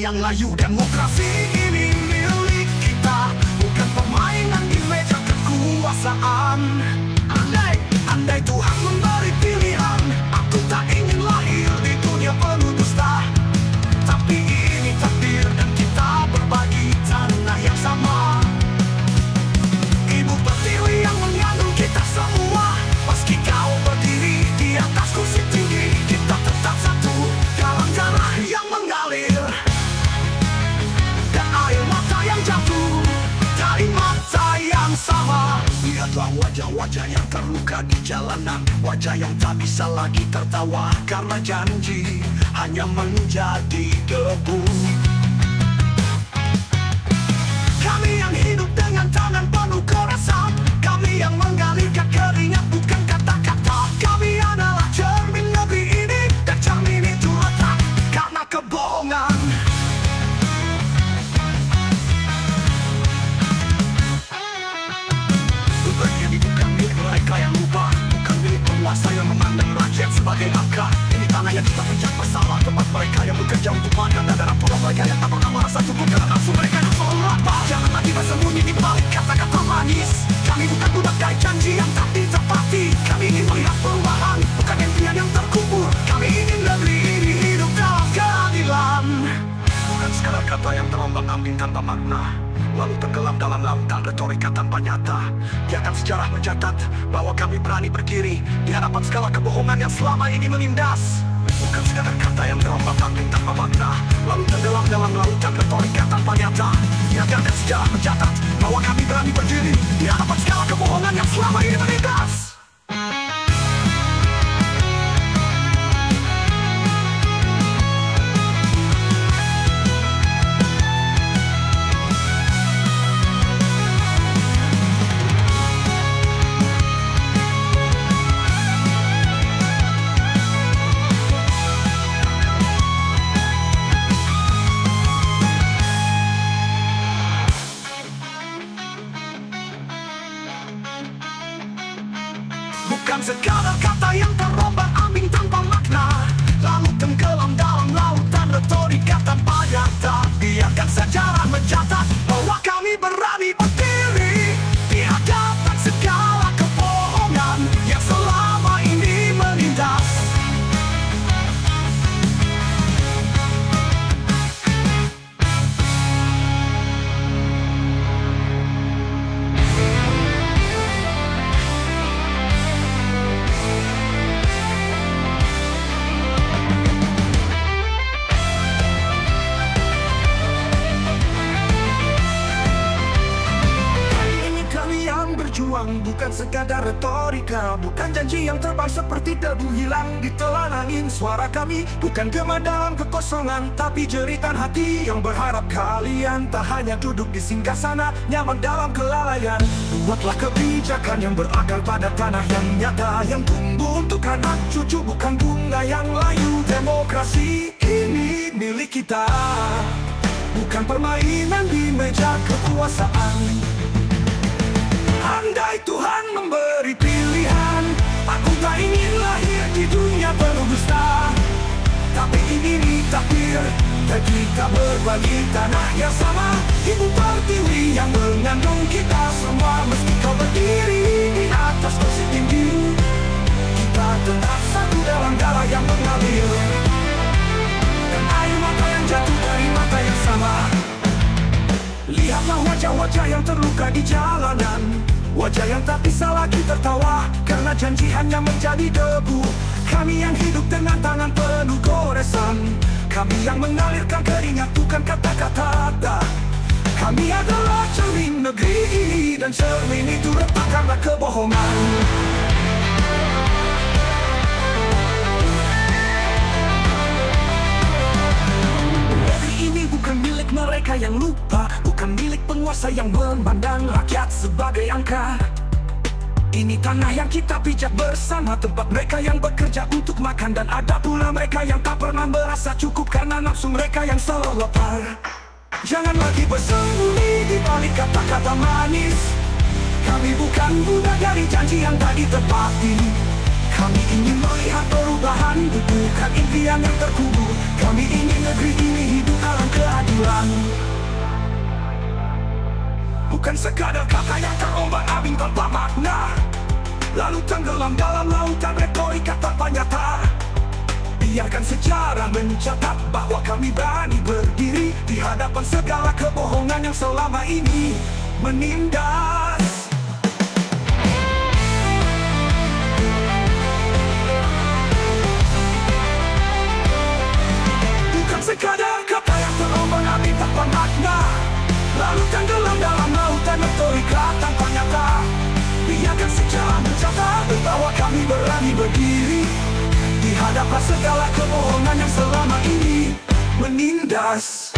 yang layu. Demokrasi ini milik kita, bukan permainan di meja kekuasaan. Andai Tuhan memberi pilihan, aku tak ingin lahir di dunia penuh dusta. Tapi ini takdir dan kita berbagi tanah yang sama. Ibu Pertiwi yang mengandung kita semua, meski kau berdiri di atas kursi tinggi, kita tetap satu dalam darah yang mengalir dan air mata yang jatuh dari mata yang sama. Lihatlah wajah-wajah yang terluka di jalanan, wajah yang tak bisa lagi tertawa karena janji hanya menjadi debu. Kami yang hidup dengan tangan penuh keresahan, kami yang mengalirkan keringat bukan kata-kata. Kami adalah cermin negeri ini, dan cermin itu retak karena kebohongan. Beban ini bukan milik mereka yang lupa, bukan milik penguasa yang memandang rakyat sebagai angka. Ini tanah yang kita pijak bersama, tempat mereka yang bekerja untuk makan, dan darah puluh mereka yang tak pernah merasa cukup karena nafsu mereka yang selalu lapar. Jangan lagi bersembunyi di balik kata-kata manis. Kami bukan budak dari janji yang tak ditepati. Kami ingin melihat perubahan, bukan impian yang terkubur. Kami ingin negeri ini hidup dalam keadilan, bukan sekadar kata yang terombang-ambing tanpa makna, lalu tenggelam dalam lautan retorika tanpa nyata. Biarkan sejarah mencatat bahwa kami berani berdiri di hadapan segala kebohongan yang selama ini menindas. Bukan sekadar kata yang terombang-ambing tanpa makna, lalu tenggelam dalam lautan retorika tanpa nyata. Biarkan sejarah mencatat bahwa kami berani berdiri di hadapan segala kebohongan yang selama ini menindas. Bukan sekadar kata yang terombang-ambing tanpa makna, lalu tenggelam dalam lautan retorika tanpa nyata. Biarkan sejarah mencatat bahwa kami berani berdiri di hadapan segala kebohongan yang selama ini menindas. Bukan sekadar retorika, bukan janji yang terbang seperti debu hilang di telan angin. Suara kami bukan gema dalam kekosongan, tapi jeritan hati yang berharap kalian tak hanya duduk di singgasana nyaman dalam kelalaian. Buatlah kebijakan yang berakar pada tanah yang nyata, yang tumbuh untuk anak cucu, bukan bunga yang layu. Demokrasi ini milik kita, bukan permainan di meja kekuasaan. Andai Tuhan memberi pilihan, aku tak ingin lahir di dunia penuh dusta. Tapi ini takdir, dan kita berbagi tanah yang sama. Ibu Pertiwi yang mengandung kita semua, meski kau berdiri di atas kursi tinggi, kita tetap satu dalam darah yang mengalir dan air mata yang jatuh dari mata yang sama. Lihatlah wajah-wajah yang terluka di jalanan, wajah yang tak bisa lagi tertawa karena janji hanya menjadi debu. Kami yang hidup dengan tangan penuh goresan, kami yang mengalirkan keringat bukan kata-kata. Kami adalah cermin negeri ini, dan cermin itu retak karena kebohongan. Negeri ini bukan milik mereka yang lupa, bukan milik penguasa yang memandang rakyat sebagai angka. Ini tanah yang kita pijak bersama, tempat mereka yang bekerja untuk makan, dan ada pula mereka yang tak pernah merasa cukup karena nafsu mereka yang selalu lapar. Jangan lagi bersembunyi di balik kata-kata manis. Kami bukan budak dari janji yang tak ditepati. Kami ingin melihat perubahan, bukan impian yang terkubur. Kami ingin negeri ini hidup dalam keadilan, bukan sekadar kata yang terombang-ambing tanpa makna, lalu tenggelam dalam lautan retorika tanpa nyata. Biarkan sejarah mencatat bahwa kami berani berdiri di hadapan segala kebohongan yang selama ini menindas. Bukan sekadar kata yang terombang-ambing tanpa makna, lalu tenggelam dalam lautan retorika tanpa nyata. Biarkan sejarah mencatat bahwa kami berani berdiri di hadapan segala kebohongan yang selama ini menindas.